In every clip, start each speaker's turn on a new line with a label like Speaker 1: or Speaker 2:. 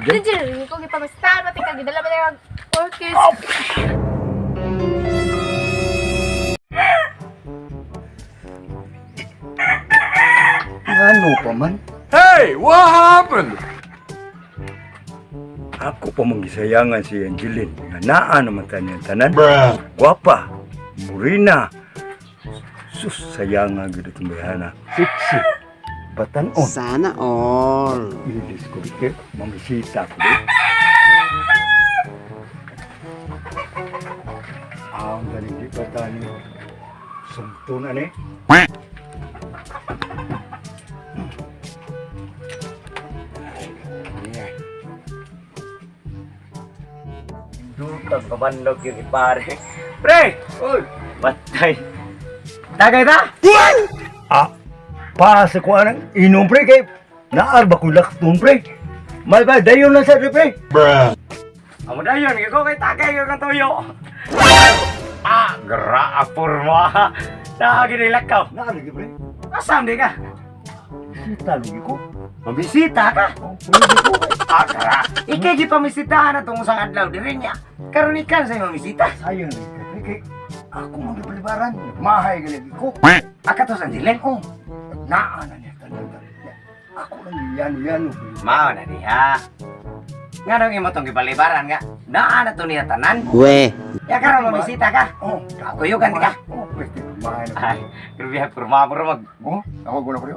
Speaker 1: Diyan, ko gipamastan pati kag gidala ba yung orchis.
Speaker 2: Ano pa man?
Speaker 3: Hey, what happened?
Speaker 2: Ako pa magisayangan si Angeline. Nga naa naman taniyang tanan.
Speaker 3: Bruh.
Speaker 2: Guwapa, murina. Sus, sayanga gito itong bayana. Sexy. Batanon.
Speaker 4: Sana all.
Speaker 2: Ilis ko rin. Mamisita ko rin. Ang galing di pa tani. Sumto na ni.
Speaker 5: Dutang kabandog yung pare. Pre! Uy! Batay! Tagay ta!
Speaker 2: Ah, pasa ko anang inom pre kay naarba ko laktong pre. Malba, dayon lang sa pre.
Speaker 3: Bruh.
Speaker 5: Amo na yun, ikaw kay tagay yung katuyo. Ah, gra apur mo. Nakaginilag ka.
Speaker 2: Naalagi pre.
Speaker 5: Asam di ka?
Speaker 2: Sita lagi ko.
Speaker 5: Mabisita ka?
Speaker 2: Pwede ko.
Speaker 5: Ah, gra. Ikay pamisitahan na itong isang adlaw di rin niya. Karunikan sa'yo mamisita.
Speaker 2: Sayang rin ka pre kay ako magpalibaran. Mahay galagi ko.
Speaker 5: Akato sa dilen.
Speaker 2: Oh, naana niya talaga. Ako lang yan.
Speaker 5: Mao na diha. Nga nung imo itong gipalibaran nga. Naan na ito niya tanan.
Speaker 4: We.
Speaker 5: Ya karon mamisita ka.
Speaker 2: Oh,
Speaker 5: Ako yung ganti ka.
Speaker 2: Oh, pwede. Mahay na.
Speaker 5: Ay, grabe purma mag
Speaker 2: Oh, ako ko na pre.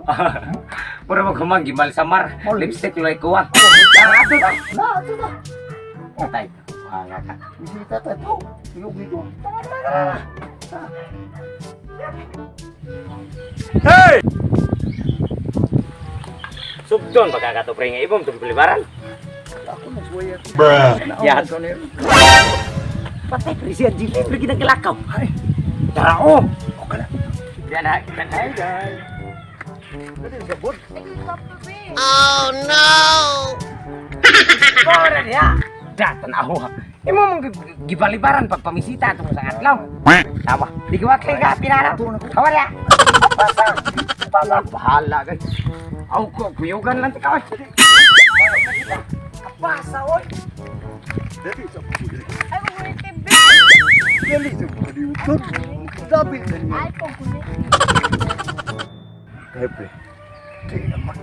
Speaker 5: puro mag humang gimal samar.
Speaker 2: Oh,
Speaker 5: Lipstick loy kuwang. Ato ta.
Speaker 2: Ito na.
Speaker 5: Tay. Wala ka.
Speaker 2: Bisita tayo. Iyog dito.
Speaker 3: Hey!
Speaker 5: Subdon pagkakato pre nga ibom tong pilibaran.
Speaker 2: Ako na suwaya.
Speaker 3: Bruh.
Speaker 5: Yan.
Speaker 2: Ako na yun.
Speaker 5: Patay pre siya di pre ginagkalakaw. Ay. Tara o.
Speaker 2: Okay na.
Speaker 5: Yan ha. Yan ha.
Speaker 2: Guys. Pwede sa bot.
Speaker 4: Oh no!
Speaker 5: Kora niya. Datan ako ha. Imo mong gibalibaran pag pamisita itong isang adlaw. Tama. Di ko kay ka pinara. Kawar ya. Pala bahala guys. Aw ko kuyugan lang tikaw. Kapasa oy.
Speaker 2: Dali sa bot.
Speaker 1: Ay, kukulit kay B.
Speaker 2: Dali sa bot. Dabi sa niya.
Speaker 1: Ay, kukulit.
Speaker 2: Pepe. Di naman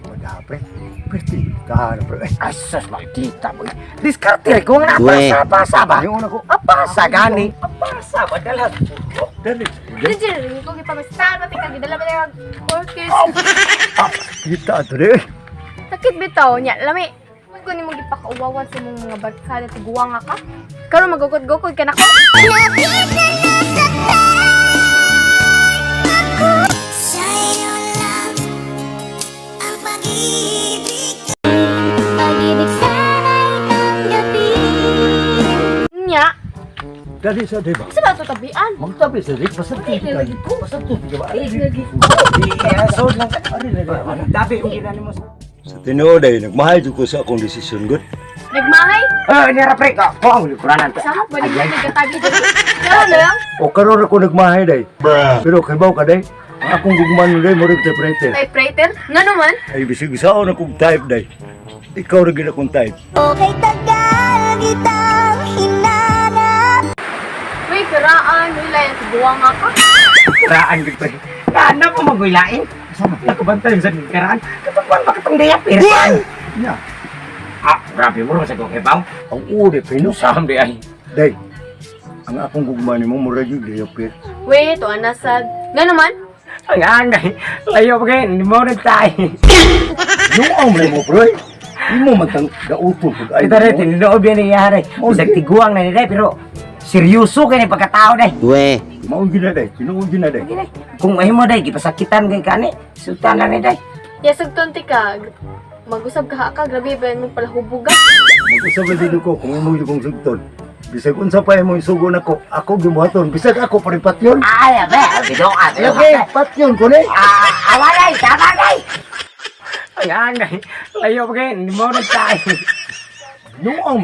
Speaker 2: kumadape. Pwede. Tahan pre.
Speaker 5: Asas makita mo. Diskarte ko nga
Speaker 4: We.
Speaker 5: pasa ba?
Speaker 2: Yung una ko.
Speaker 5: Apasa gani. Apasa ba dalat?
Speaker 2: Dali.
Speaker 1: Diyan, ko gipamastan pati kag gidala ba yung orchis.
Speaker 2: Kita ito rin.
Speaker 1: Sakit bitaw nya, lami. Kung ni mo gipakauwawan sa mong mga barkada tiguwa nga ka. Karon magugod-gukod ka na ko.
Speaker 6: Sa'yo lang ang pag-ibig sana'y tanggapin.
Speaker 1: Nya,
Speaker 2: Dali sa diba.
Speaker 1: sa ba ito tabian?
Speaker 2: Magtabi sa dik. Pasat
Speaker 1: Ay, lagi ko.
Speaker 2: Pasat to. Diba?
Speaker 1: Ay, lagi ko.
Speaker 5: Sod lang ka. Dabi yung ginani mo.
Speaker 2: Sa tinuod ay nagmahal ko sa akong desisyon good.
Speaker 1: Nagmahay?
Speaker 5: Nira pre ka. Ko ang likuranan ta.
Speaker 1: Sama ba ni mo nagkatabi dito? Karon lang.
Speaker 2: O karon ako nagmahay day.
Speaker 3: Bruh.
Speaker 2: Pero kay baw ka day. Akong gugman day mo rin typewriter.
Speaker 1: Typewriter? Nga naman?
Speaker 2: Ay bisig sao na kong type day. Ikaw rin gina kong type.
Speaker 6: Okay, tagal kitang hinanap.
Speaker 1: May karaan, wala yung tiguwa nga ka.
Speaker 5: Karaan gid pre. Kana mo magwilain. Sama nakabantay sa karaan. Kapag pa katong diya pero.
Speaker 2: Ya.
Speaker 5: Ah, grabe mo sa kong hebaw.
Speaker 2: Ang uri pino.
Speaker 5: Sam di ay.
Speaker 2: Day. Ang akong gugman mo mura yung diapir.
Speaker 1: Wait, to anasad. Nga naman?
Speaker 5: Ang angay. Layo pa kayo. Hindi mo rin tayo.
Speaker 2: Yung ang mo bro. Hindi mo matang gautol pag ay.
Speaker 5: Ito rin, tiniloob yan nangyari. Bisag tiguang na nila, pero seryoso kayo ng pagkatao na.
Speaker 4: We.
Speaker 2: Maun gina day. Tinuod gina day.
Speaker 5: Kung mahimo day, gipasakitan kay kani. Sultanan na day.
Speaker 1: Yasag tonti ka. Mag-usab ka ka, grabe ba mo pala hubuga?
Speaker 2: Mag-usap na dito ko kung imo yung sugtol. Bisag unsa pa mo sugo nako. Ako gibuhaton. Bisag ako pa rin patyon.
Speaker 5: Ay, abe, bidong abe.
Speaker 2: Okay, patyon ko ni.
Speaker 5: Awalay, tama day. Ang angay. Layo pa kayo, hindi mo rin tayo.
Speaker 2: Yung ang